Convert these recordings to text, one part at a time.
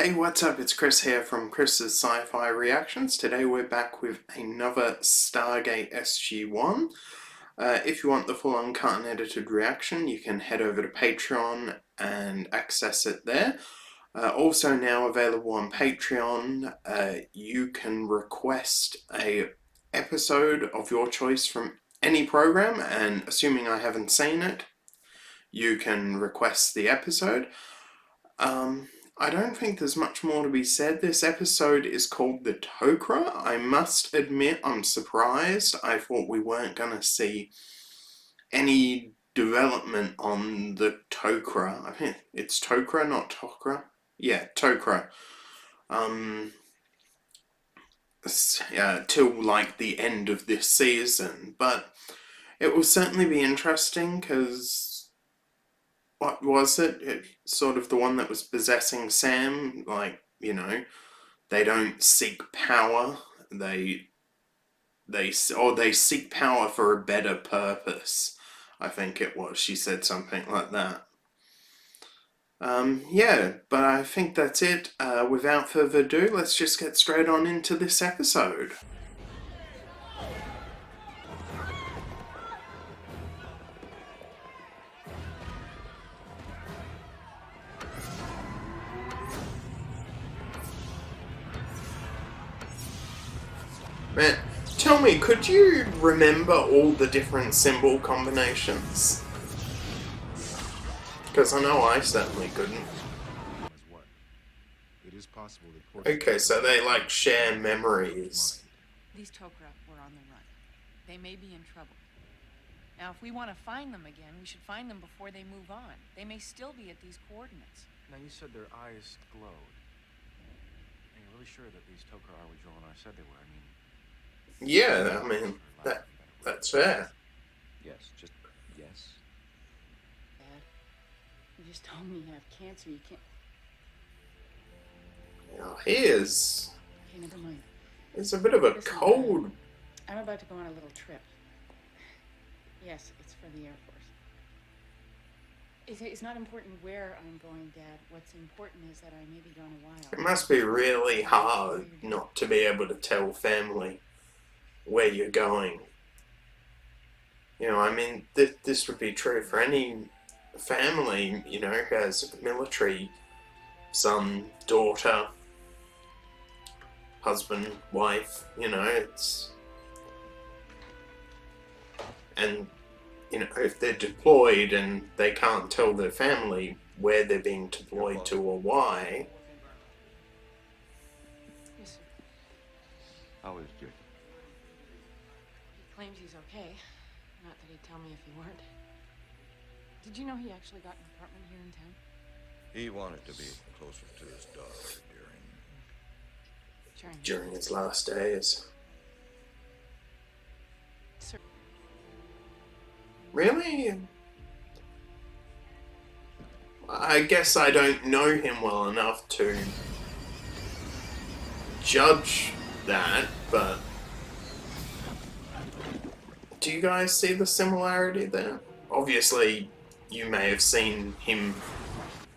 Hey, what's up? It's Chris here from Chris's Sci-Fi Reactions. Today we're back with another Stargate SG-1. If you want the full uncut and edited reaction, you can head over to Patreon and access it there. Also now available on Patreon, you can request a episode of your choice from any program, and assuming I haven't seen it, you can request the episode. I don't think there's much more to be said. This episode is called The Tok'Ra. I must admit I'm surprised. I thought we weren't going to see any development on the Tok'Ra. I think it's Tok'Ra, not Tok'Ra. Yeah, Tok'Ra. Till like the end of this season. But it will certainly be interesting because what was it? It's sort of the one that was possessing Sam. Like, you know, they don't seek power. They seek power for a better purpose. I think it was. She said something like that. Yeah, but I think that's it. Without further ado, let's just get straight on into this episode. Man, tell me, could you remember all the different symbol combinations? Because I know I certainly couldn't. Okay, so they like share memories. These Tok'Ra were on the run. They may be in trouble. Now, if we want to find them again, we should find them before they move on. They may still be at these coordinates. Now, you said their eyes glowed. Are you really sure that these Tok'Ra are what Joel and I said they were? I mean... Yeah, I mean, that's fair. Yes, just yes. Dad, you just told me you have cancer. You can't... Oh, he is. Okay, never mind. It's a bit of a cold. I'm about to go on a little trip. Yes, it's for the Air Force. It's not important where I'm going, Dad. What's important is that I may be gone a while. It must be really hard not to be able to tell family where you're going. You know, I mean, this would be true for any family, you know, who has military son, daughter, husband, wife, you know, it's... And, you know, if they're deployed and they can't tell their family where they're being deployed to or why... Yes, sir. How is Jacob? He claims he's okay. Not that he'd tell me if he weren't. Did you know he actually got an apartment here in town? He wanted to be closer to his daughter during his last days. Sir. Really? I guess I don't know him well enough to judge that, but do you guys see the similarity there? Obviously, you may have seen him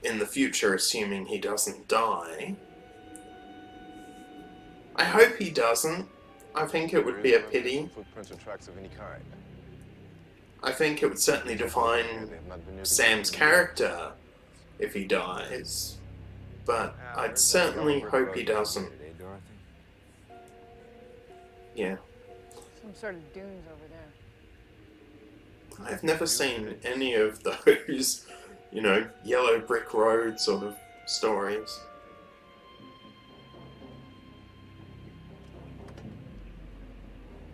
in the future, assuming he doesn't die. I hope he doesn't. I think it would be a pity. Footprints or tracks of any kind. I think it would certainly define Sam's character if he dies. But I'd certainly hope he doesn't. Yeah. Some sort of dunes over there. I've never seen any of those, you know, yellow brick road sort of stories.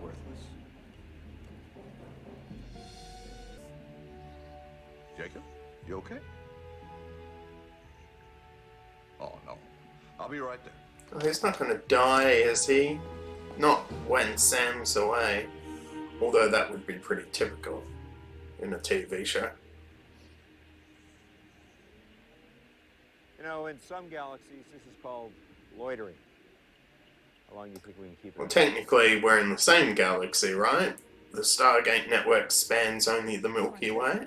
Worthless. Jacob, you okay? Oh no, I'll be right there. Oh, he's not going to die, is he? Not when Sam's away. Although that would be pretty typical in a TV show. You know, in some galaxies, this is called loitering. How long do you think we can keep it? Well, technically, we're in the same galaxy, right? The Stargate network spans only the Milky Way.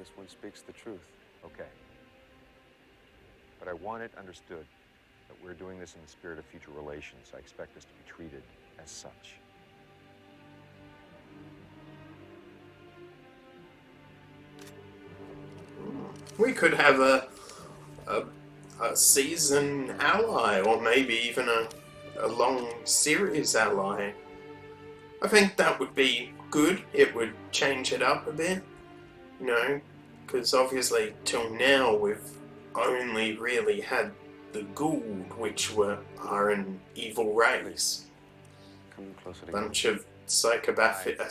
this one speaks the truth. Okay. But I want it understood that we're doing this in the spirit of future relations. I expect us to be treated as such. We could have a season ally, or maybe even a long series ally. I think that would be good. It would change it up a bit, you know, because obviously till now we've only really had the Gould, which are an evil race. Come closer to Bunch of psychopathic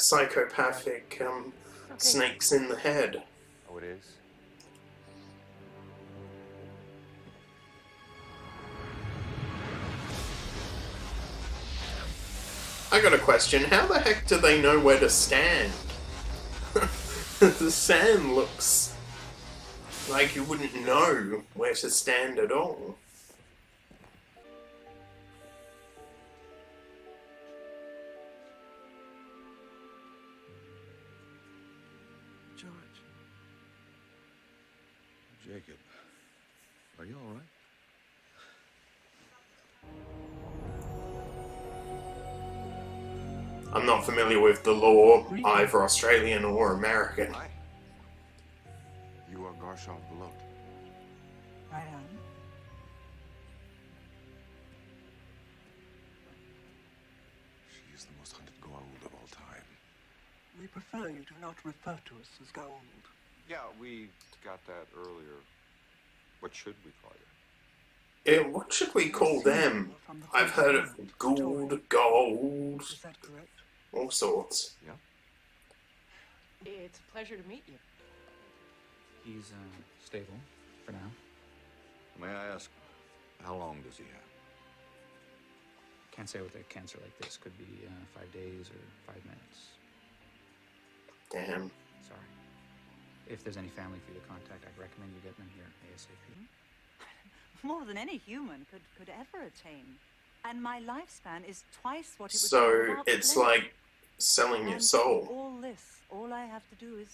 snakes in the head. Oh, it is? I got a question. How the heck do they know where to stand? The sand looks like you wouldn't know where to stand at all. George. Jacob. Are you all right? I'm not familiar with the law, either Australian or American. Hi. You are Garshov beloved. I am. She is the most hunted Goa'uld of all time. We prefer you do not refer to us as Goa'uld. Yeah, we got that earlier. What should we call you? What should we call them? I've heard of Gould, Gold, Is that correct? all sorts. Yeah? It's a pleasure to meet you. He's stable for now. May I ask, how long does he have? Can't say with a cancer like this. Could be 5 days or 5 minutes. Damn. Sorry. If there's any family for you to contact, I'd recommend you get them here ASAP. More than any human could ever attain. And my lifespan is twice what it would So take without it's living. like selling your And soul. All this, all I have to do is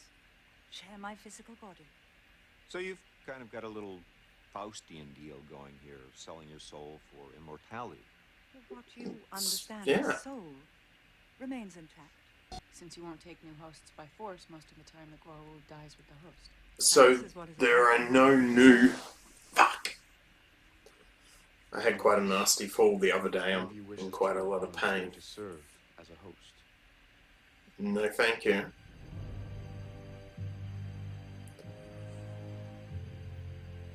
share my physical body. So you've kind of got a little Faustian deal going here, selling your soul for immortality. What you understand Yeah. as soul remains intact. Since you won't take new hosts by force, most of the time the Goa'uld dies with the host. So there are no new... Fuck! I had quite a nasty fall the other day. I'm in quite a lot of pain. To serve as a host. No, thank you.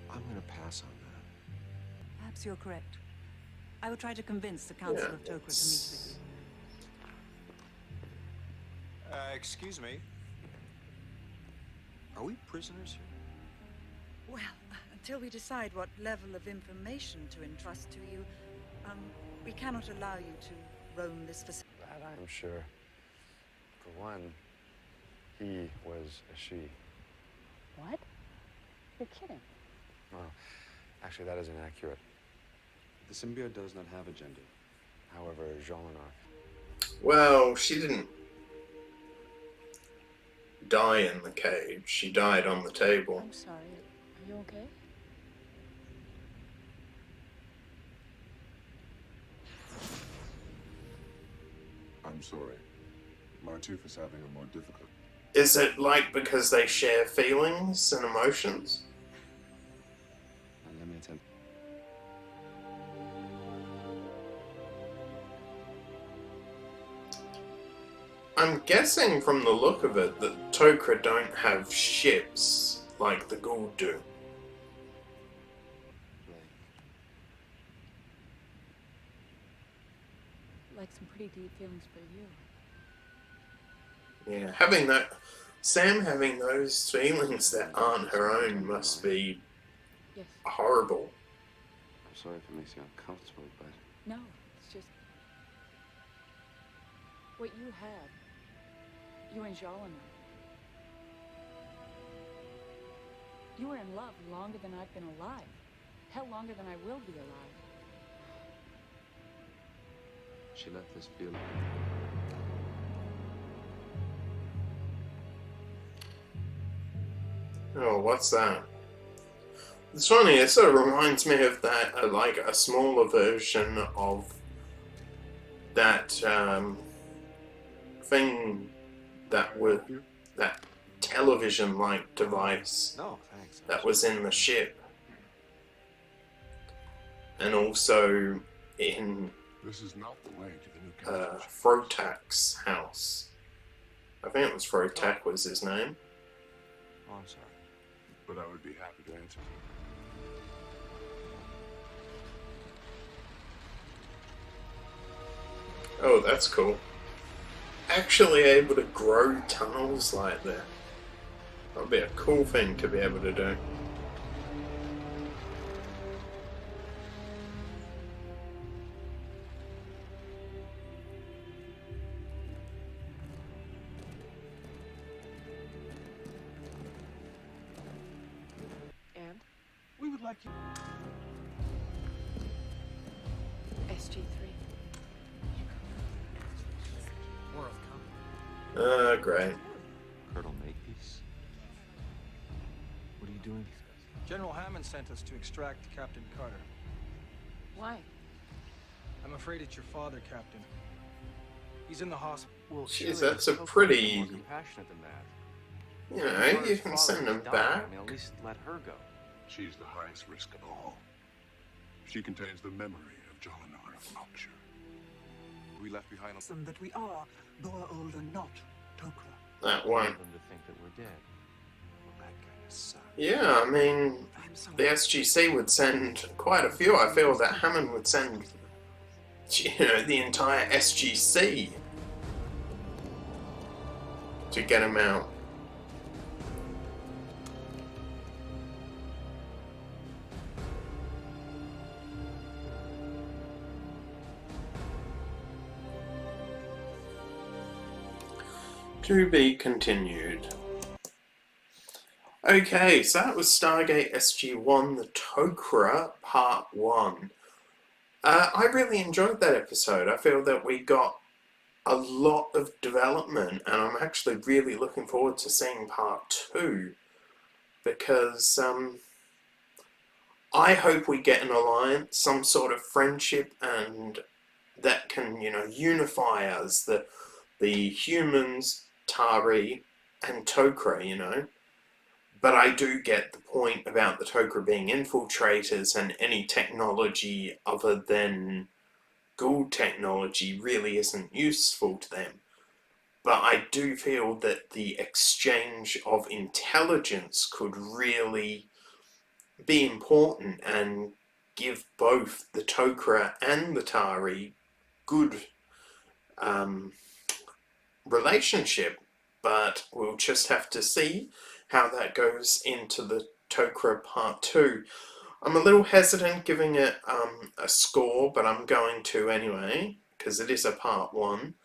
I'm gonna pass on that. Perhaps you're correct. I will try to convince the Council Yeah, of Tok'Ra to meet with you. Excuse me. Are we prisoners here? Well, until we decide what level of information to entrust to you, we cannot allow you to roam this facility. That I'm sure. For one, he was a she. What? You're kidding. Well, actually, that is inaccurate. The symbiote does not have a gender. However, Jean-Lenard. Well, she didn't die in the cage. She died on the table. I'm sorry. Are you okay? I'm sorry. My tooth is having a more difficult. Is it like because they share feelings and emotions? Let me attempt. I'm guessing from the look of it that Tok'Ra don't have ships like the Gould do. Like some pretty deep feelings for you. Yeah, Sam having those feelings that aren't her own must be Yes. horrible. I'm sorry if it makes you uncomfortable, but No, it's just what you had. You and Jean-Lenard. You were in love longer than I've been alive. Hell, longer than I will be alive. she let this feeling. Oh, what's that? It's funny, it sort of reminds me of that, like a smaller version of that thing that was that television-like device No, thanks. that was in the ship, and also in This is not the way to the new capital. Frotak's house. I think it was Frotak was his name. Oh, I'm sorry. But I would be happy to answer. Oh, that's cool. Actually able to grow tunnels like that. That would be a cool thing to be able to do. And We would like you. SG3. World come. Great. Colonel Makepeace? What are you doing? General Hammond sent us to extract Captain Carter. Why? I'm afraid it's your father, Captain. He's in the hospital. Well, Jeez, surely that's a Tok'Ra is pretty- more compassionate than that. You know, Carter's you can father send has him died. back. I mean, at least let her go. She's the highest risk of all. She contains the memory of Jolinar of Culture. We left behind a... That we are, though are old and not, Tok'Ra. That I one. want them to think that we're dead. Well, that kind of sucks. Yeah, I mean, I'm sorry. the SGC would send quite a few. I feel that Hammond would send, you know, the entire SGC to get him out. To be continued. Okay, so that was Stargate SG-1 The Tok'Ra Part 1. I really enjoyed that episode. I feel that we got a lot of development, and I'm actually really looking forward to seeing Part 2, because I hope we get an alliance, some sort of friendship, and that can, you know, unify us, the humans, Tari, and Tok'Ra, you know. But I do get the point about the Tok'Ra being infiltrators, and any technology other than Gould technology really isn't useful to them. But I do feel that the exchange of intelligence could really be important and give both the Tok'Ra and the Tari good relationship. But we'll just have to see how that goes into the Tok'Ra Part 2. I'm a little hesitant giving it a score, but I'm going to anyway, because it is a Part 1.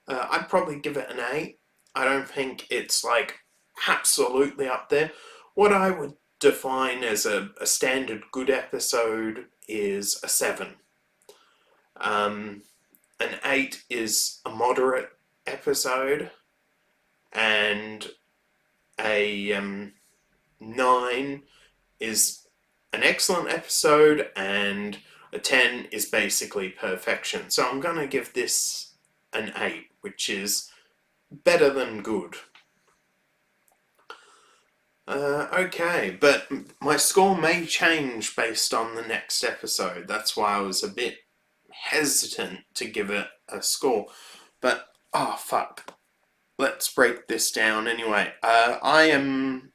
I'd probably give it an 8. I don't think it's like absolutely up there. What I would define as a standard good episode is a 7. An 8 is a moderate episode, and a 9 is an excellent episode, and a 10 is basically perfection. So I'm going to give this an 8, which is better than good. Okay, but my score may change based on the next episode. That's why I was a bit hesitant to give it a score. But, oh fuck. Let's break this down anyway. I am,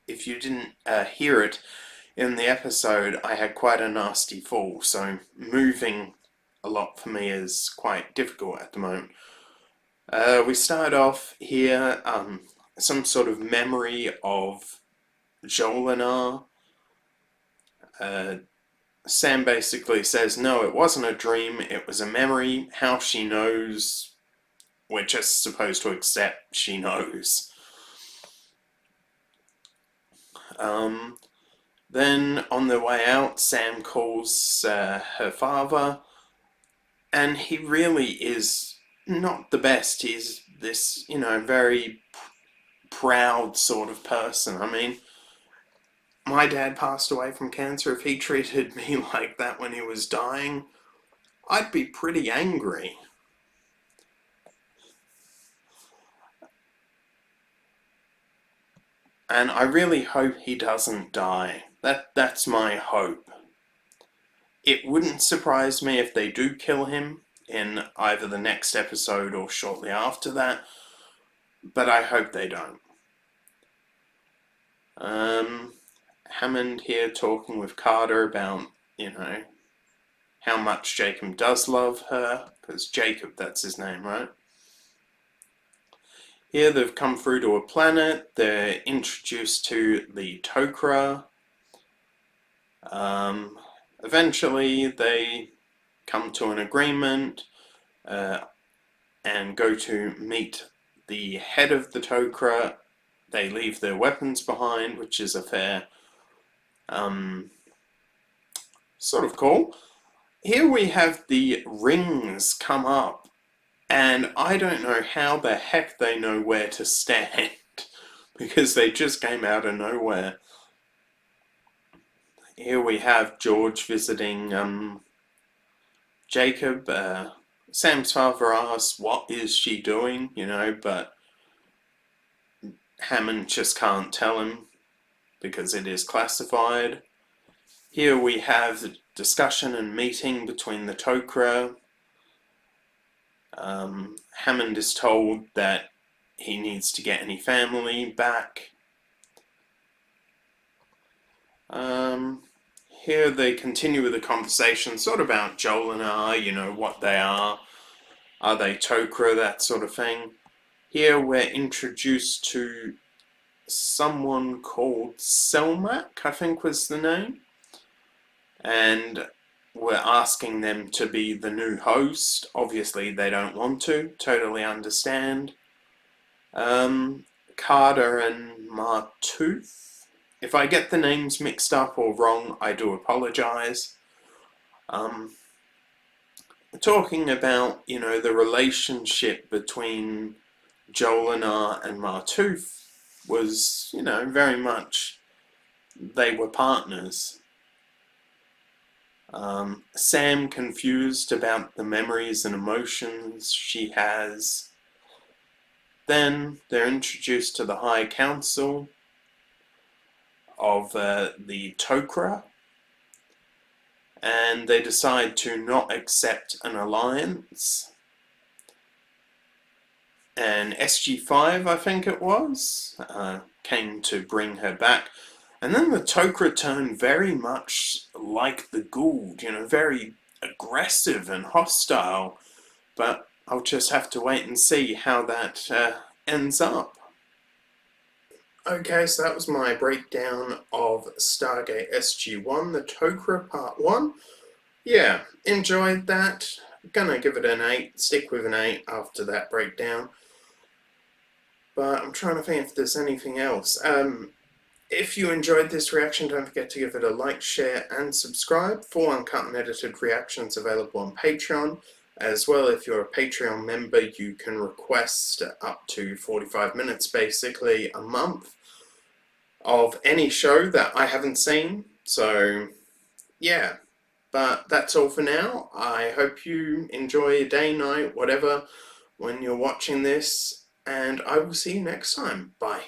if you didn't hear it in the episode, I had quite a nasty fall, so moving a lot for me is quite difficult at the moment. We start off here, some sort of memory of Jolinar. Sam basically says, no, it wasn't a dream, it was a memory. How she knows, we're just supposed to accept she knows. Then on the way out, Sam calls her father, and he really is not the best. He's this, you know, very proud sort of person. I mean, my dad passed away from cancer. If he treated me like that when he was dying, I'd be pretty angry. And I really hope he doesn't die. That's my hope. It wouldn't surprise me if they do kill him in either the next episode or shortly after that, but I hope they don't. Hammond here talking with Carter about, you know, how much Jacob does love her, because Jacob, that's his name, right? Here they've come through to a planet, they're introduced to the Tok'Ra. Eventually they come to an agreement and go to meet the head of the Tok'Ra. They leave their weapons behind, which is a fair sort of cool. Here we have the rings come up, and I don't know how the heck they know where to stand, because they just came out of nowhere. Here we have George visiting Jacob. Sam's father asks, what is she doing, you know, but Hammond just can't tell him because it is classified. Here we have the discussion and meeting between the Tok'Ra. Hammond is told that he needs to get any family back. Here they continue with the conversation sort of about Jolinar, you know, what they are they Tok'Ra, that sort of thing. Here we're introduced to someone called Selmak, I think was the name, and we're asking them to be the new host. Obviously they don't want to, totally understand. Carter and Martooth. If I get the names mixed up or wrong, I do apologize. Talking about, you know, the relationship between Jolinar and Martooth was, you know, very much, they were partners. Sam confused about the memories and emotions she has. Then they're introduced to the High Council of the Tok'Ra, and they decide to not accept an alliance. And SG-5, I think it was, came to bring her back. And then the Tok'Ra turned very much like the Goa'uld, you know, very aggressive and hostile. But I'll just have to wait and see how that ends up. Okay, so that was my breakdown of Stargate SG-1, the Tok'Ra Part 1. Yeah, enjoyed that. Gonna give it an 8, stick with an 8 after that breakdown. But I'm trying to think if there's anything else. If you enjoyed this reaction, don't forget to give it a like, share, and subscribe. Full uncut and edited reactions available on Patreon. As well, if you're a Patreon member, you can request up to 45 minutes, basically, a month of any show that I haven't seen. So, yeah. But that's all for now. I hope you enjoy your day, night, whatever, when you're watching this. And I will see you next time. Bye.